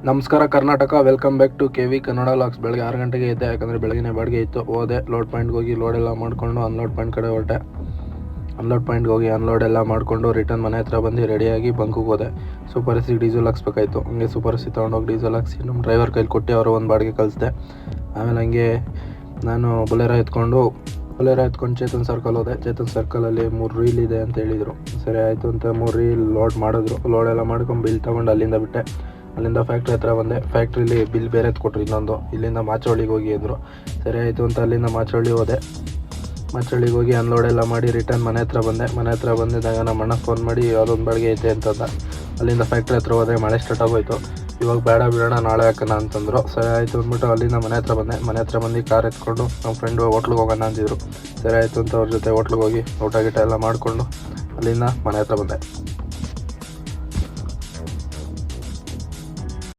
ನಮಸ್ಕಾರ Karnataka, welcome back to K V Kannada ಲಾಕ್ಸ್. ಬೆಳಗ್ಗೆ 6 ಗಂಟೆಗೆ ಇದ್ದೆ, ಯಾಕಂದರೆ ಬೆಳಗಿನ ಬಾಡಿಗೆ ಇತ್ತು. ಹೋದೆ ಲೋಡ್ ಪಾಯಿಂಟ್ಗೆ ಹೋಗಿ ಲೋಡ್ ಎಲ್ಲ ಮಾಡಿಕೊಂಡು ಅನ್ಲೋಡ್ ಪಾಯಿಂಟ್ ಕಡೆ ಹೊರಟೆ. ಅನ್ಲೋಡ್ ಪಾಯಿಂಟ್ಗೆ ಹೋಗಿ ಅನ್ಲೋಡ್ ಎಲ್ಲ ಮಾಡಿಕೊಂಡು ರಿಟರ್ನ್ ಮನೆ ಹತ್ರ ಬಂದು ರೆಡಿಯಾಗಿ ಬಂಕಿಗೆ ಹೋದೆ. ಸೂಪರ್ ಎಸ್ಸಿಗೆ ಡೀಸೆಲ್ ಹಾಕ್ಸ್ಬೇಕಾಯ್ತು. ಹಂಗೆ ಸೂಪರ್ ಎಸ್ಸಿ ತೊಗೊಂಡೋಗಿ ಡೀಸೆಲ್ ಹಾಕ್ಸಿ ನಮ್ಮ ಡ್ರೈವರ್ ಕೈಲಿ ಕೊಟ್ಟು ಅವರು ಒಂದು ಬಾಡಿಗೆ ಕಳಿಸ್ದೆ. ಆಮೇಲೆ ಹಂಗೆ ನಾನು ಬೊಲೆರೋ ಎತ್ಕೊಂಡು ಚೇತನ್ ಸರ್ಕಲ್ ಹೋದೆ. ಚೇತನ್ ಸರ್ಕಲಲ್ಲಿ 3 ರೀಲ್ ಇದೆ ಅಂತ ಹೇಳಿದರು. ಸರಿ ಆಯಿತು ಅಂತ 3 ರೀಲ್ ಲೋಡ್ ಮಾಡಿದ್ರು. ಲೋಡ್ ಎಲ್ಲ ಮಾಡ್ಕೊಂಡು ಬಿಲ್ ತೊಗೊಂಡು ಅಲ್ಲಿಂದ ಬಿಟ್ಟೆ. ಅಲ್ಲಿಂದ ಫ್ಯಾಕ್ಟ್ರಿ ಹತ್ರ ಬಂದೆ. ಫ್ಯಾಕ್ಟ್ರಿಲಿ ಬಿಲ್ ಬೇರೆ ಕೊಟ್ಟರು ಇನ್ನೊಂದು. ಇಲ್ಲಿಂದ ಮಾಚವಳ್ಳಿಗೆ ಹೋಗಿ ಅಂದರು. ಸರಿ ಆಯಿತು ಅಂತ ಅಲ್ಲಿಂದ ಮಾಚವಳ್ಳಿ ಹೋದೆ. ಮಾಚವಳ್ಳಿಗೆ ಹೋಗಿ ಅನ್ಲೋಡ್ ಎಲ್ಲ ಮಾಡಿ ರಿಟರ್ನ್ ಮನೆ ಹತ್ರ ಬಂದೆ. ಮನೆ ಹತ್ರ ಬಂದಿದ್ದಾಗ ನಮ್ಮ ಅಣ್ಣ ಫೋನ್ ಮಾಡಿ ಯಾವುದೊಂದು ಬಾಡಿಗೆ ಐತೆ ಅಂತಂದ. ಅಲ್ಲಿಂದ ಫ್ಯಾಕ್ಟ್ರಿ ಹತ್ರ ಹೋದೆ. ಮಳೆ ಸ್ಟಾರ್ಟ್ ಆಗೋಯ್ತು. ಇವಾಗ ಬೇಡ ಬಿಡೋಣ, ನಾಳೆ ಹಾಕೋಣ ಅಂತಂದರು. ಸರಿ ಆಯಿತು ಅಂದ್ಬಿಟ್ಟು ಅಲ್ಲಿಂದ ಮನೆ ಹತ್ರ ಬಂದೆ. ಮನೆ ಹತ್ರ ಬಂದು ಕಾರ್ ಎತ್ಕೊಂಡು ನಮ್ಮ ಫ್ರೆಂಡು ಹೋಟ್ಲಿಗೆ ಹೋಗೋಣ ಅಂತಿದ್ರು. ಸರಿ ಆಯಿತು ಅಂತ ಅವ್ರ ಜೊತೆ ಹೋಟ್ಲಿಗೆ ಹೋಗಿ ಊಟ ಗೀಟ ಎಲ್ಲ ಮಾಡಿಕೊಂಡು ಅಲ್ಲಿಂದ ಮನೆ ಹತ್ರ ಬಂದೆ.